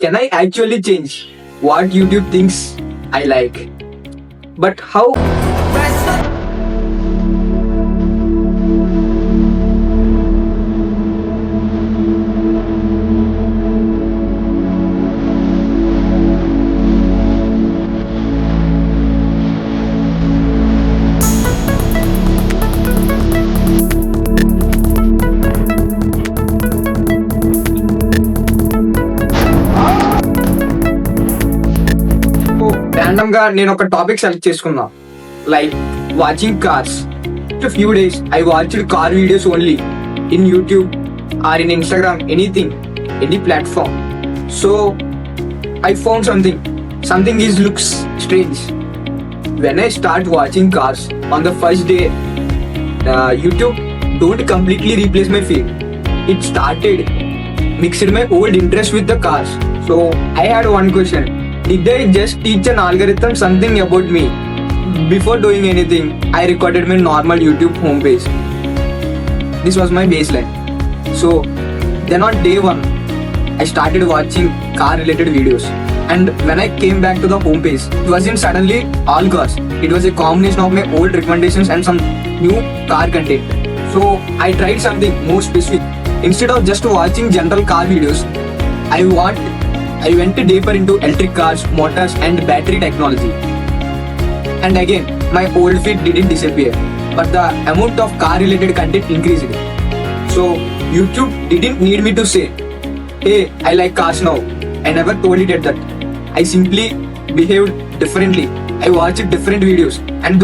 Can I actually change what YouTube thinks I like? But how? Random గా నేను ఒక topic select చేసుకున్నా, like watching cars. After few days I watched car videos only in YouTube or in Instagram, anything, any platform. So I found something is looks strange. When I start watching cars on the first day, YouTube don't completely replace my feed. It started mixed my old interest with the cars. So I had one question: did I just teach an algorithm something about me? Before doing anything, I recorded my normal YouTube homepage. This was my baseline. So then on day 1, I started watching car related videos. And when I came back to the homepage, it wasn't suddenly all cars. It was a combination of my old recommendations and some new car content. So I tried something more specific. Instead of just watching general car videos, I went deeper into electric cars, motors and battery technology. And again, my old feed didn't disappear, but the amount of car related content increased. So YouTube didn't need me to say, hey, I like cars now. I never told it at that. I simply behaved differently. I watched different videos and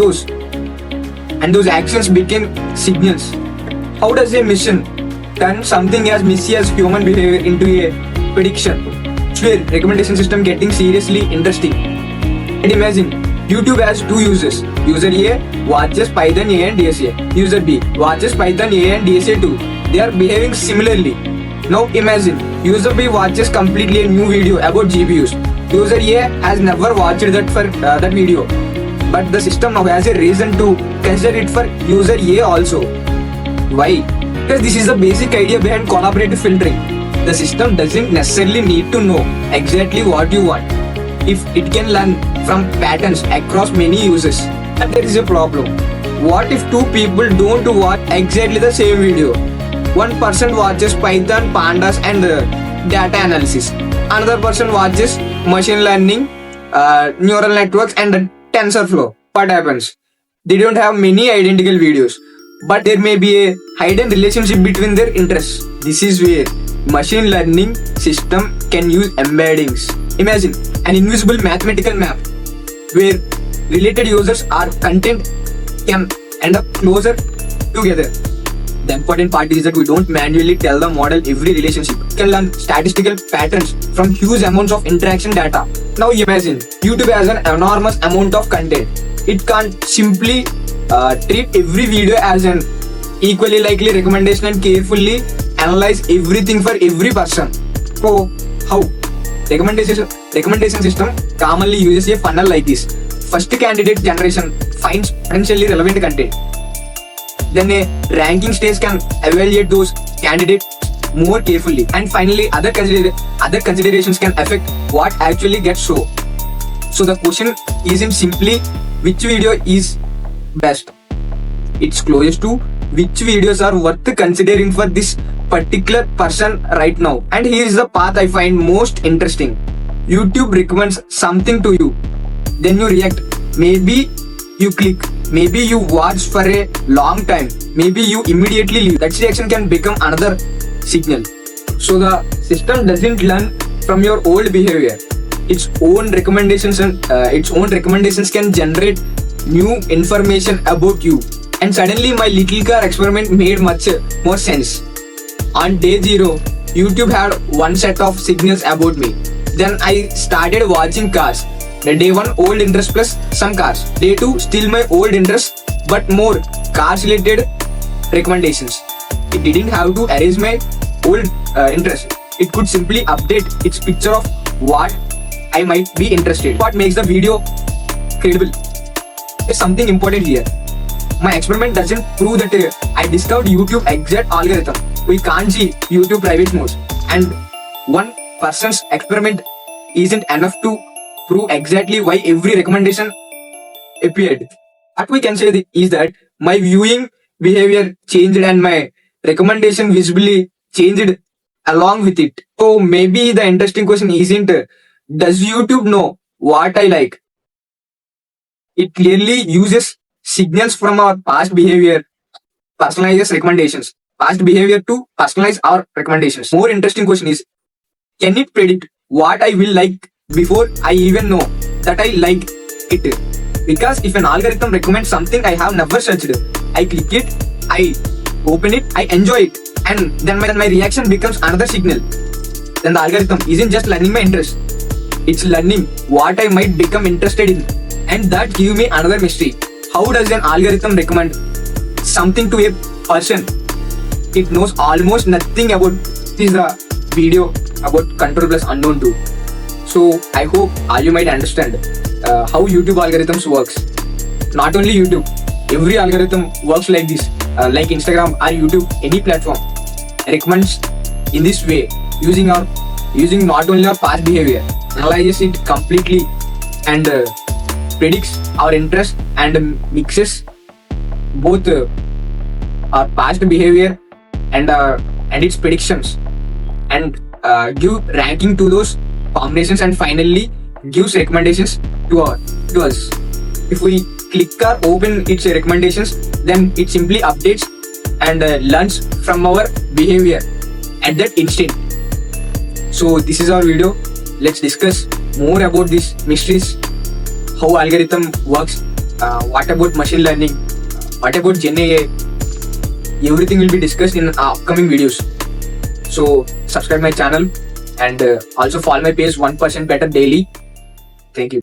those actions became signals. How does a machine turn something as messy as human behavior into a prediction? Where recommendation system getting seriously interesting. And imagine YouTube has 2 users. User A watches Python A and DSA. User B watches Python A and DSA too. They are behaving similarly. Now imagine user B watches completely a new video about GPUs. User A has never watched that video, but the system now has a reason to consider it for user A also. Why? Because this is the basic idea behind collaborative filtering. The system doesn't necessarily need to know exactly what you want if it can learn from patterns across many users. And there is a problem. What if 2 people don't watch exactly the same video? One person watches Python, pandas and data analysis. Another person watches machine learning, neural networks and TensorFlow. What happens? They don't have many identical videos, but there may be a hidden relationship between their interests. This is where machine learning system can use embeddings. Imagine an invisible mathematical map where related users or content can end up closer together. The important part is that we don't manually tell the model every relationship. It can learn statistical patterns from huge amounts of interaction data. Now imagine YouTube has an enormous amount of content. It can't simply treat every video as an equally likely recommendation and carefully analyze everything for every person. So how? Recommendation system commonly uses a funnel like this. First, candidate generation finds potentially relevant content. Then a ranking stage can evaluate those candidates more carefully. And finally, other considerations can affect what actually gets shown. So the question isn't simply which video is best. It's closest to which videos are worth considering for this particular person right now. And here is the path I find most interesting. YouTube recommends something to you, then you react. Maybe you click, maybe you watch for a long time, maybe you immediately leave. That reaction can become another signal. So the system doesn't learn from your old behavior. Its own recommendations can generate new information about you. And suddenly my little car experiment made much more sense. On day 0, YouTube had one set of signals about me. Then I started watching cars. Day 1, old interest plus some cars. Day 2, still my old interest but more cars related recommendations. It didn't have to erase my old interest. It could simply update its picture of what I might be interested. What makes the video credible? There's something important here. My experiment doesn't prove that I discovered YouTube exact algorithm. We can't see YouTube private modes. And one person's experiment isn't enough to prove exactly why every recommendation appeared. What we can say is that my viewing behavior changed and my recommendation visibly changed along with it. So maybe the interesting question isn't does YouTube know what I like? It clearly uses signals from our past behavior, personalizes recommendations, past behavior to personalize our recommendations. More interesting question is, can it predict what I will like before I even know that I like it? Because if an algorithm recommends something I have never searched, I click it, I open it, I enjoy it, and then my reaction becomes another signal. Then the algorithm isn't just learning my interest, it's learning what I might become interested in. And that gives me another mystery. How does an algorithm recommend something to a person it knows almost nothing about? This is the video about control plus unknown too. So I hope all you might understand how YouTube algorithms works. Not only YouTube, every algorithm works like this. Like Instagram or YouTube, any platform recommends in this way using not only our past behavior, analyzes it completely and predicts our interest and mixes both our past behavior and its predictions and give ranking to those combinations and finally gives recommendations to us. If we click or open its recommendations, then it simply updates and learns from our behavior at that instant. So this is our video. Let's discuss more about these mysteries, how algorithm works, what about machine learning, what about Gen AI. Everything will be discussed in upcoming videos. So subscribe my channel and also follow my page 1% better daily. Thank you.